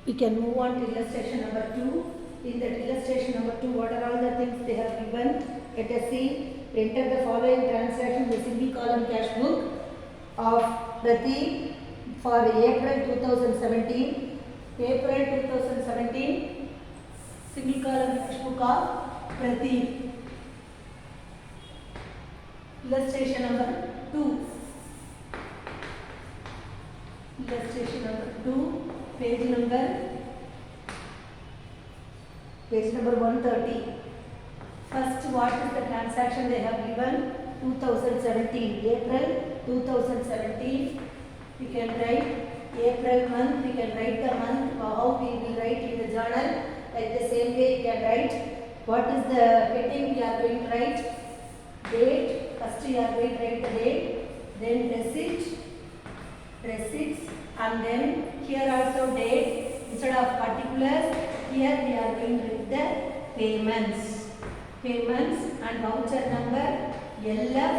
We can move on to illustration number 2. In that illustration number 2, what are all the things they have given? Let us see. Enter the following transaction in the single column cash book of Prateek for April 2017. April 2017, single column cash book of Prateek. Illustration number 2. Illustration number 2, page number 130. First, what is the transaction they have given? 2017, April 2017. We can write April month, we can write the month, how we will write in the journal. Like the same way we can write what is the heading we are going to write. Date, first we are going to write the date, then receipts, and then here also date. Instead of particulars, here we are going to write the payments and voucher number, LF,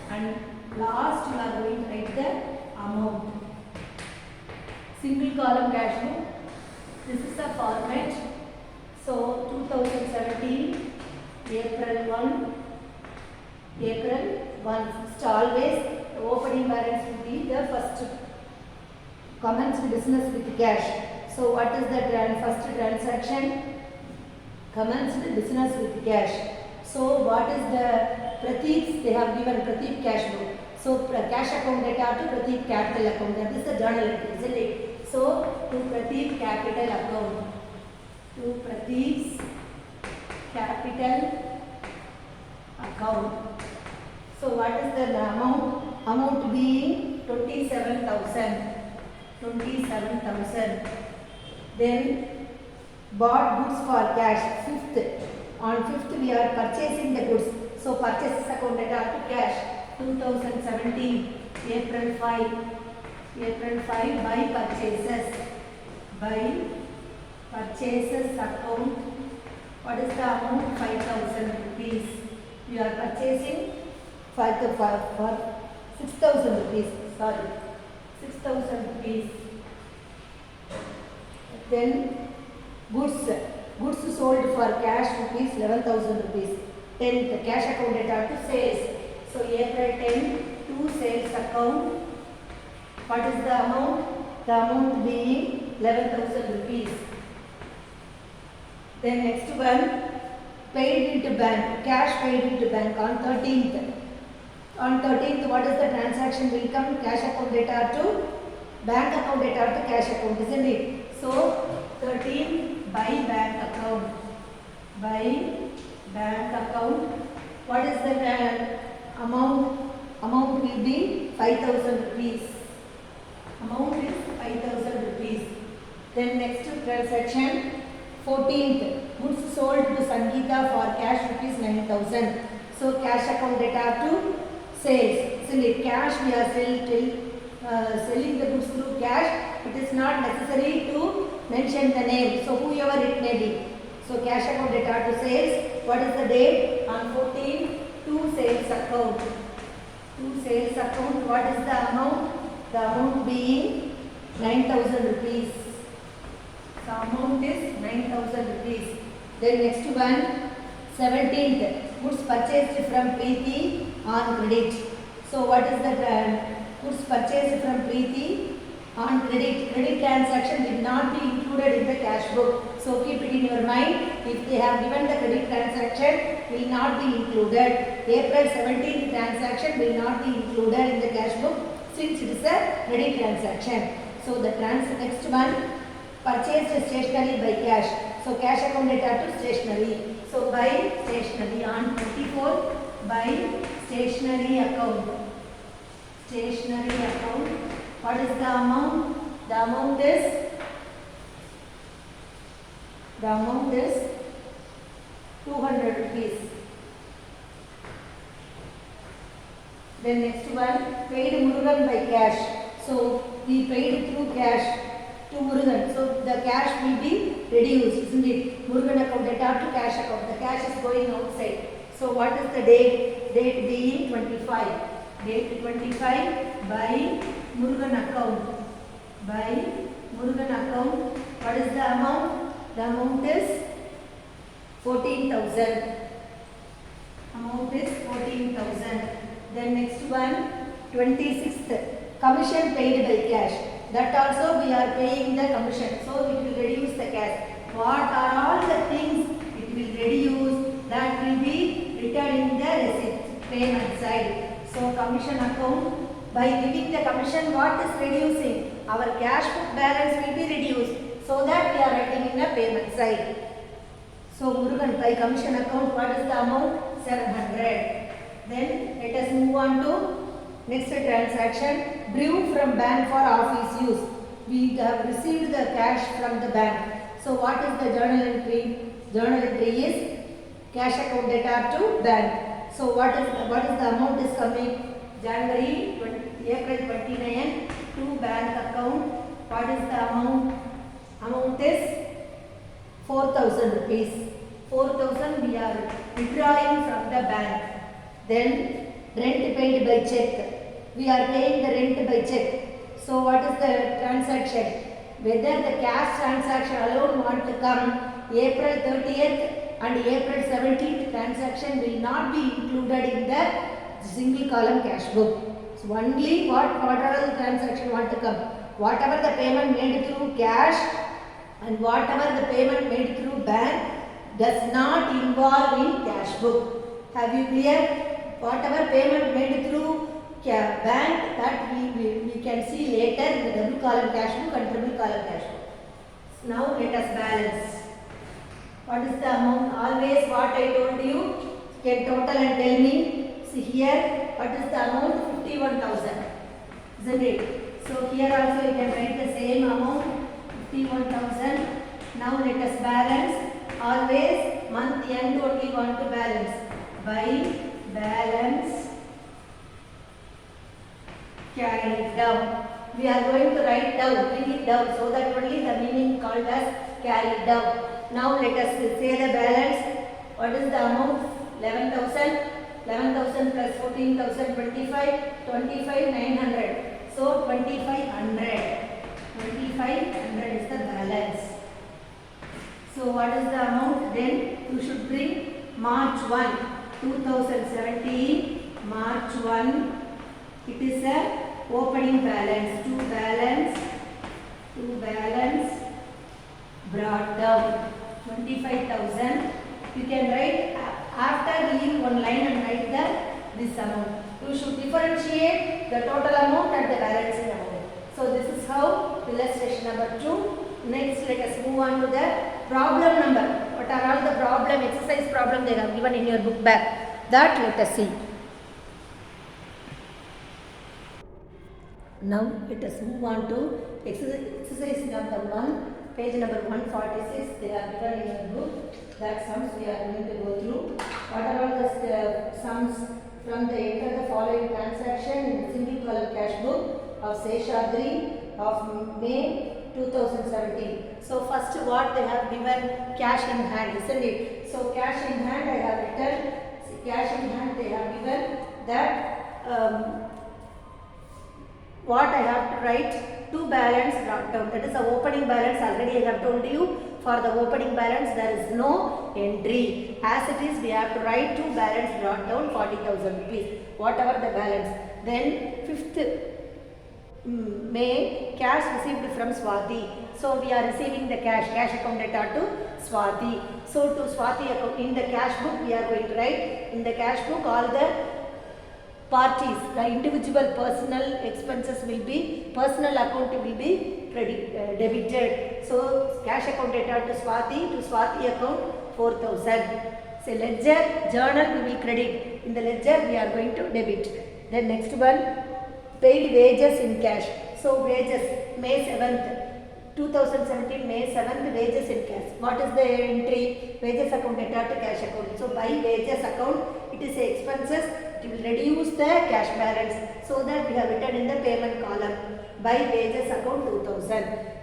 and last we are going to write the amount. Single column cash book. This is the format. So 2017, April 1. First, always the opening balance will be the first. Commence business with cash. So what is the first transaction? Commence business with cash. So what is the Prateek's? They have given Prateek cash book. So cash account data to Prateek capital account. That is the journal entry, isn't it? So to Prateek capital account. To Prateek's capital account. So what is the amount? Amount being 27,000. Then bought goods for cash. 5th. On 5th we are purchasing the goods. So purchases account data to cash. 2017, April 5 by purchases. By purchases account. What is the amount? 5,000 rupees. We are purchasing for 6,000 rupees. 6,000 rupees. Then goods sold for cash rupees 11,000 rupees. 10th, cash account data to sales. So April 10 to sales account. What is the amount? The amount being 11,000 rupees. Then next one, paid into bank, cash paid into bank on 13th. On 13th, what is the transaction will come? Cash account data to bank account data to cash account, isn't it? So 13 by bank account. What is the amount? Amount will be 5,000 rupees. Amount is 5,000 rupees. Then next transaction, 14th, goods sold to Sangeeta for cash rupees 9,000. So cash account data to sales. So in cash we are selling the goods through cash. It is not necessary to mention the name. So whoever it may be. So cash account data to sales. What is the date? On 14 to sales account. To sales account. What is the amount? The amount being 9,000 rupees. The amount is 9,000 rupees. Then next one, 17th, goods purchased from Preeti on credit. So what is the goods purchased from Preeti on credit? Credit transaction will not be included in the cash book. So keep it in your mind. If they have given the credit transaction, will not be included. April 17th transaction will not be included in the cash book since it is a credit transaction. So the next one, purchased stationery by cash. So cash account data to stationery. So by stationery on 24th by stationery account. Stationery account. What is the amount? The amount is 200 rupees. Then next one, paid Murugan by cash. So we paid through cash to Murugan. So the cash will be reduced, isn't it? Murugan account data to cash account. The cash is going outside. So what is the date? Date being 25. Date 25 by Murugan account. By Murugan account. What is the amount? The amount is 14,000. Amount is 14,000. Then next one, 26th. Commission paid by cash. That also we are paying the commission. So it will reduce the cash. What are all the things it will reduce? That will be written in the receipt payment side. So commission account, by giving the commission, what is reducing? Our cash book balance will be reduced. So that we are writing in the payment side. So Murugan, by commission account, what is the amount? 700. Then let us move on to next transaction. Brew from bank for office use. We have received the cash from the bank. So what is the journal entry? Journal entry is cash account data to bank. So what is the amount is coming? April 29 to bank account. What is the amount? Amount is 4,000 rupees. 4,000 we are withdrawing from the bank. Then rent paid by check. We are paying the rent by check. So what is the transaction? Whether the cash transaction alone want to come, April 30th and April 17th transaction will not be included in the single column cash book. So only whatever the transaction want to come. Whatever the payment made through cash and whatever the payment made through bank does not involve in cash book. Have you clear? Whatever payment made through bank, that we can see later in the double column cash book and triple column cash book. Now let us balance. What is the amount? Always what I told you, can total and tell me. See here, what is the amount? 51,000. Isn't it? So here also you can write the same amount, 51,000. Now let us balance. Always month end only want to balance. By balance, carry it down. We are going to write down, bring it down, so that only the meaning called as carry it down. Now let us say the balance. What is the amount? 11,000. 11,000 plus 14,000, 25, 900. So 2,500. 2,500 is the balance. So what is the amount? Then you should bring March 1, 2017, March 1. It is a opening balance. To balance brought down 25,000. You can write after leave one line and write this amount. You should differentiate the total amount and the balancing amount. So this is how illustration number 2. Next let us move on to the problem number. What are all the problem, exercise problem they have given in your book bag? That let us see. Now let us move on to exercise number 1, page number 146. They are given in your book. That sums we are going to go through. What are all the sums from the enter the following transaction in single column cash book of Seshadri of May 2017. So first what they have given, cash in hand, isn't it? So cash in hand I have written, cash in hand they have given that what I have to write, to balance drop down. That is the opening balance. Already I have told you, for the opening balance there is no entry. As it is, we have to write to balance brought down 40,000 rupees, whatever the balance. Then 5th May, cash received from Swati. So we are receiving the cash account data to Swati. So to Swati account, in the cash book we are going to write, in the cash book all the parties, the individual personal expenses will be, personal account will be debited. So cash account data to Swati account 4,000. So ledger, journal we will credit. In the ledger we are going to debit. Then next one, paid wages in cash. So wages, May 7th, 2017, May 7th, wages in cash. What is the entry? Wages account data to cash account. So by wages account, it is expenses. It will reduce the cash balance. So that we have written in the payment column. By wages account 2,000.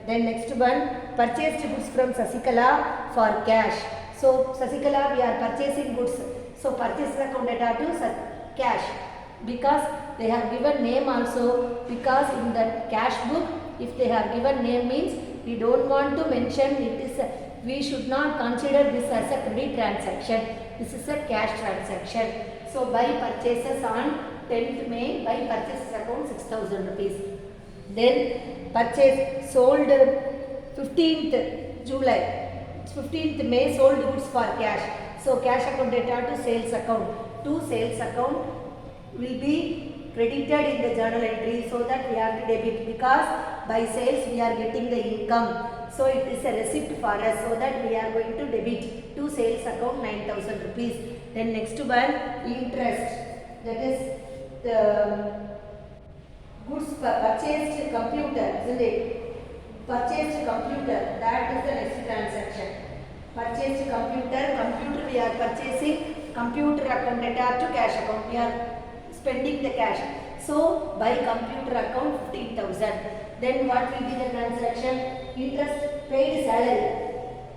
Then next one, purchased goods from Sasikala for cash. So Sasikala we are purchasing goods. So purchase account data to cash. Because they have given name also, because in the cash book if they have given name means we don't want to mention it is we should not consider this as a credit transaction. This is a cash transaction. So buy purchases on 10th May, buy purchases account 6,000 rupees. Then purchase sold 15th July, 15th May sold goods for cash. So cash account data to sales account. To sales account will be credited in the journal entry, so that we have to debit, because by sales we are getting the income. So it is a receipt for us, so that we are going to debit to sales account 9,000 rupees. Then next one, interest, that is the goods purchased computer, isn't it? Purchased computer, that is the next transaction. Purchased computer we are purchasing, computer account data to cash account, we are spending the cash. So by computer account 15,000. Then what will be the transaction? Interest paid salary,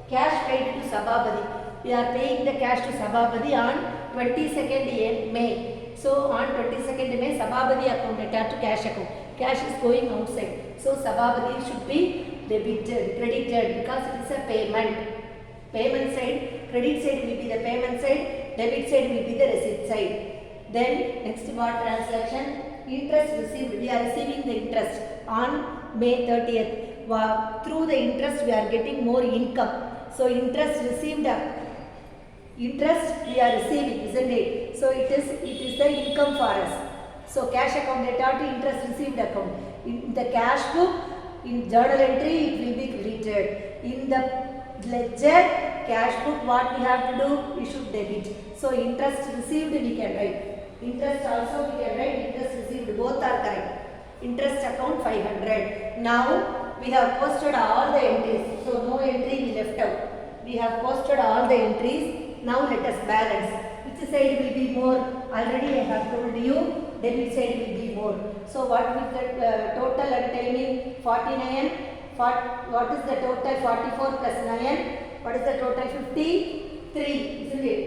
cash paid to Sabhabadi. We are paying the cash to Sabhabadi on 22nd May. So on 22nd May, Sabhabadi account data to cash account. Cash is going outside. So Sabhabadi should be debited, credited, because it is a payment. Payment side, credit side will be the payment side, debit side will be the receipt side. Then next what transaction? Interest received. We are receiving the interest on May 30th. Through the interest we are getting more income. So interest received, interest we are receiving, isn't it? So it is the income for us. So cash account data to interest received account. In the cash book, in journal entry it will be credited. In the ledger, cash book, what we have to do? We should debit. So interest received we can write. Interest also we can write, interest received, both are correct. Interest account 500. Now we have posted all the entries. So no entry we left out. We have posted all the entries. Now let us balance. Which side will be more? Already I have told you, debit side will be more. So what will the total, and tell me? 49. What is the total? 44 plus 9. What is the total? 53, isn't it?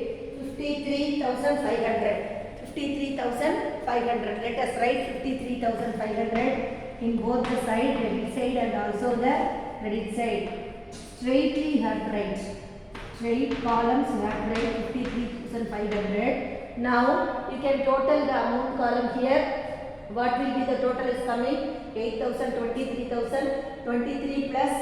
53,500. 53,500. Let us write 53,500 in both the side, debit side and also the credit side. Straightly you have to write. Straight columns you have to write 53,500. Now you can total the amount column here. What will be the total is coming? 8,000, 23,000, 23 plus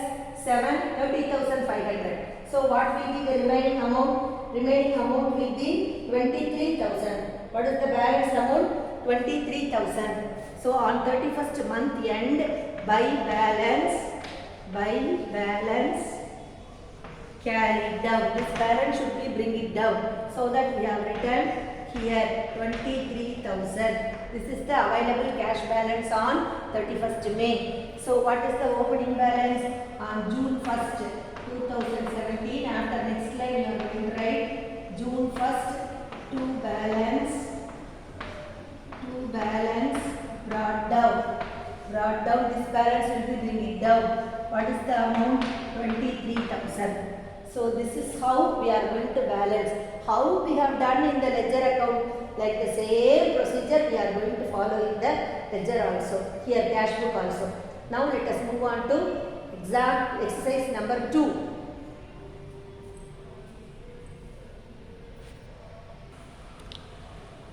7, 30,500. So what will be the remaining amount? Remaining amount will be 23,000. What is the balance amount? 23,000. So on 31st month end, by balance carry down. This balance should be bring it down. So that we have written here 23,000. This is the available cash balance on 31st May. So what is the opening balance? On June 1st, 2017. After next line you are going to write June 1st to balance brought down. This balance will be bring it down. What is the amount? 23,000. So this is how we are going to balance. How we have done in the ledger account, like the same procedure we are going to follow in the ledger also. Here cash book also. Now let us move on to exercise number 2.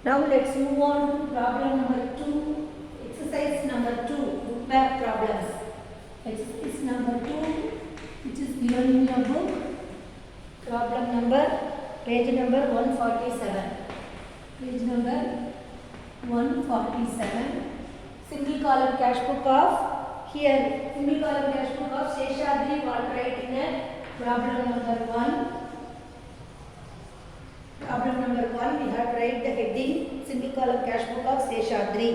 Now let's move on to problem number 2. Exercise number 2. Book back problems. Exercise number 2, which is given in your book. Problem number, page number 147. Page number 147. Single column cash book of, here single column cash book of Seshadri, what write in a problem number 1. Problem number 1, we have to write the heading single column cash book of Seshadri.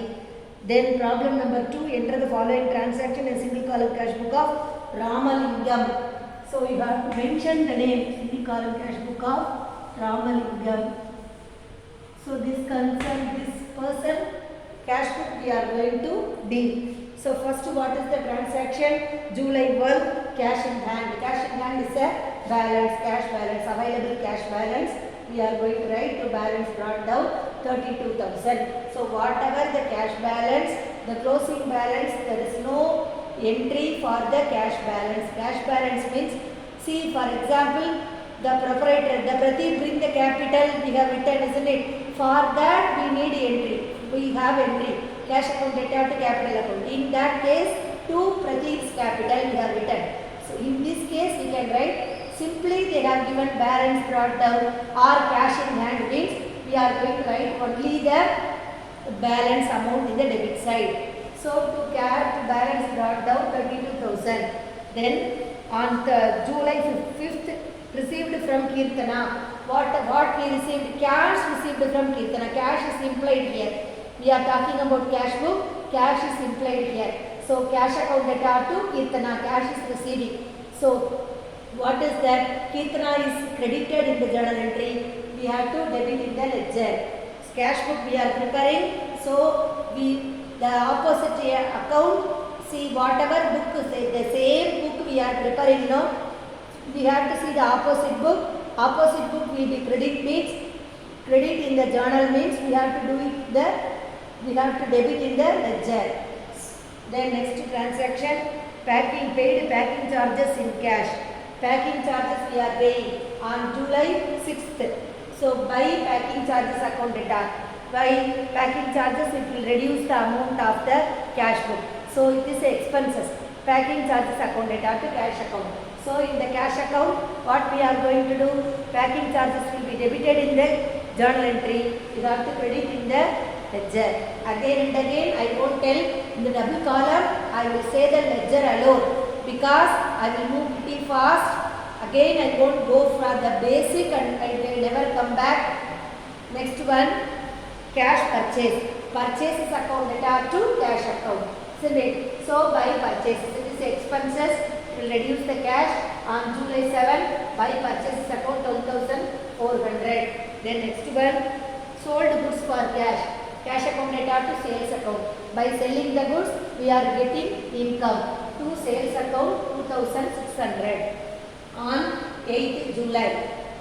Then problem number 2, enter the following transaction in single column cash book of Ramalingam. So you have to mention the name, single column cash book of Ramalingam. So this concern, this person, cash book we are going to deal. So first, what is the transaction? July 1, cash in hand. Cash in hand is a balance, cash balance, available cash balance. We are going to write to balance brought down 32,000. So whatever the cash balance, the closing balance, there is no entry for the cash balance. Cash balance means, see for example, the proprietor, the Pradeep bring the capital, we have written, isn't it? For that we need entry. We have entry. Cash account debtor to capital account. In that case, to Pradeep's capital we have written. So in this case we can write, simply they have given balance brought down or cash in hand means we are going to write only the balance amount in the debit side. So to balance brought down 32,000. Then on the July 5th received from Kirtana. What he received? Cash received from Kirtana. Cash is implied here. We are talking about cash book. Cash is implied here. So cash account debtor to Kirtana. Cash is receiving. So what is that? Kirtana is credited in the journal entry. We have to debit in the ledger. Cash book we are preparing. So the opposite account. See whatever book, say the same book we are preparing now. We have to see the opposite book. Opposite book will be credit means, credit in the journal means we have to do it we have to debit in the ledger. Then next transaction, paid packing charges in cash. Packing charges we are paying on July 6th. So by packing charges account debtor. By packing charges it will reduce the amount of the cash book. So it is expenses. Packing charges account debtor to cash account. So in the cash account, what we are going to do? Packing charges will be debited in the journal entry. You have to credit in the ledger. Again and again, I won't tell in the double column. I will say the ledger alone because I will move pretty fast. Again, I won't go for the basic and I will never come back. Next one, cash purchase. Purchases account debtor to cash account. Isn't it? So by purchases, it is expenses. Will reduce the cash on July 7 by purchases account 12,400. Then next one, sold goods for cash. Cash account debtor to sales account. By selling the goods, we are getting income. To sales account 2,600 on 8th July.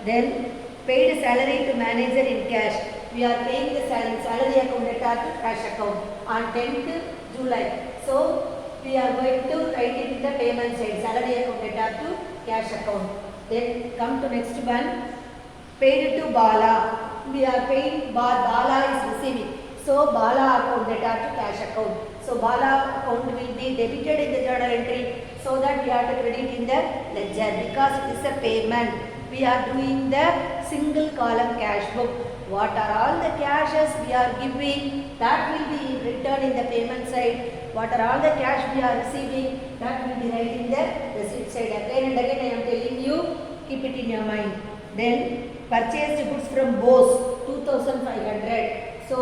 Then paid salary to manager in cash. We are paying the salary account debtor to cash account on 10th July. So we are going to write it in the payment side, salary account debtor to cash account. Then come to next one, paid to Bala. We are paying, Bala is receiving. So Bala account debtor to cash account. So Bala account will be debited in the journal entry so that we have to credit in the ledger because it is a payment. We are doing the single column cash book. What are all the cashes we are giving? That will be written in the payment side. What are all the cash we are receiving? That will be written in the receipt side. Again and again I am telling you, keep it in your mind. Then purchased goods from Bose, 2,500. So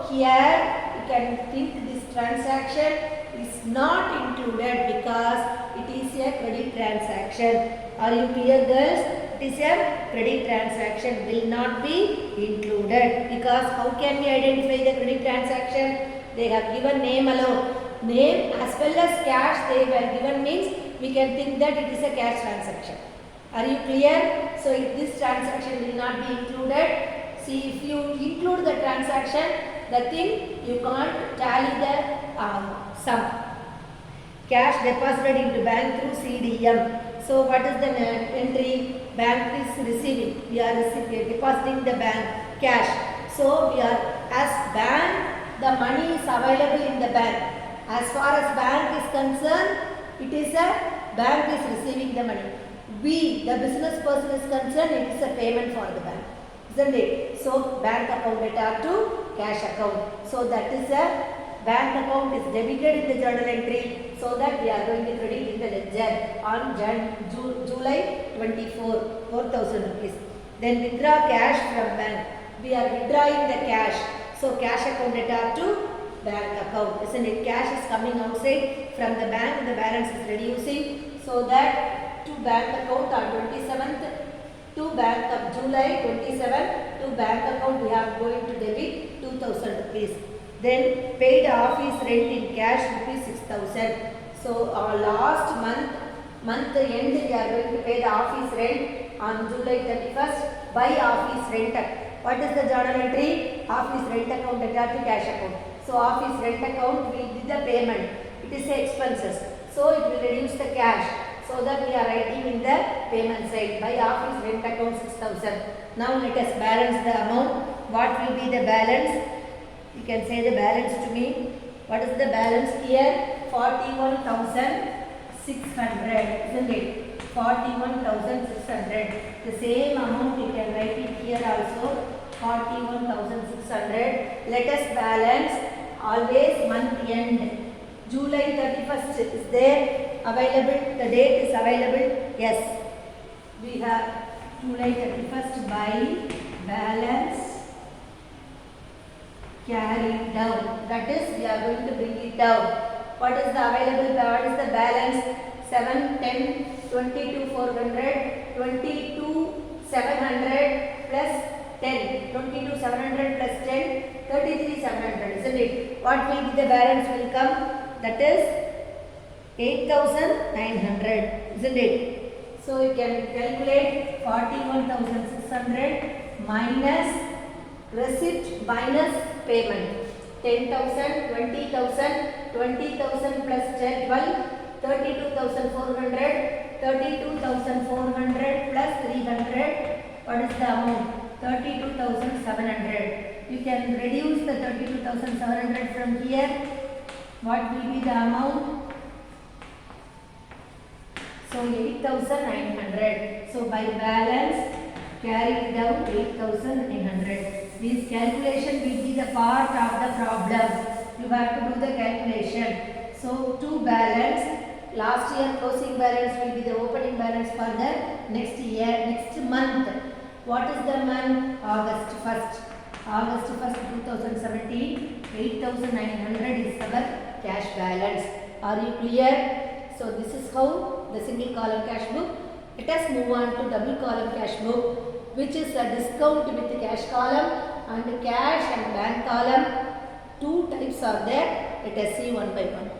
here you can think this transaction is not included because it is a credit transaction. Are you clear, girls? It is a credit transaction, will not be included because how can we identify the credit transaction? They have given name alone. Name as well as cash they were given means we can think that it is a cash transaction. Are you clear? So if this transaction will not be included. See, if you include the transaction, the thing you can't tally the sum. Cash deposited into bank through CDM. So what is the entry? Bank is receiving. We are depositing the bank cash. So we are as bank, the money is available in the bank. As far as bank is concerned, it is a bank is receiving the money. We, the business person is concerned, it is a payment for the bank. Isn't it? So bank account debtor to cash account. So that is a bank account is debited in the journal entry so that we are going to credit in the ledger on July 24, 4,000 rupees. Then withdraw cash from bank. We are withdrawing the cash. So cash account debtor to bank account. Isn't it? Cash is coming outside from the bank. The balance is reducing. So that to bank account on 27th. To bank of July 27 to bank account we are going to debit 2,000 rupees. Then paid office rent in cash rupees 6,000. So our last month end we are going to pay the office rent on July 31st by office rent. What is the journal entry? Office rent account debtor to cash account. So office rent account will be the payment. It is expenses. So it will reduce the cash. So that we are writing in the payment side. By office rent account 6,000. Now let us balance the amount. What will be the balance? You can say the balance to me. What is the balance here? 41,600, isn't it? 41,600. The same amount you can write it here also. 41,600. Let us balance. Always month end. July 31st is there available. The date is available. Yes. We have July 31st by balance carried down. That is, we are going to bring it down. What is the available? What is the balance? 7, 10, 22, 400, 22, 700 plus 10. 22, 700 plus 10, 33, 700. Isn't it? What will be the balance will come? That is 8,900. Isn't it? So you can calculate 41,600 minus receipt minus payment. 10,000, 20,000, 20,000 plus 10, 12, 32,400, 32,400 plus 300. What is the amount? 32,700. You can reduce the 32,700 from here. What will be the amount? So 8,900. So by balance, carry it down 8,900. This calculation will be the part of the problem. You have to do the calculation. So to balance, last year closing balance will be the opening balance for the next year, next month. What is the month? August 1st. August 1st, 2017, 8,900 is our cash balance. Are you clear? So this is how the single column cash book. Let us move on to double column cash book, which is a discount with the cash column and cash and bank column. Two types are there. Let us see one by one.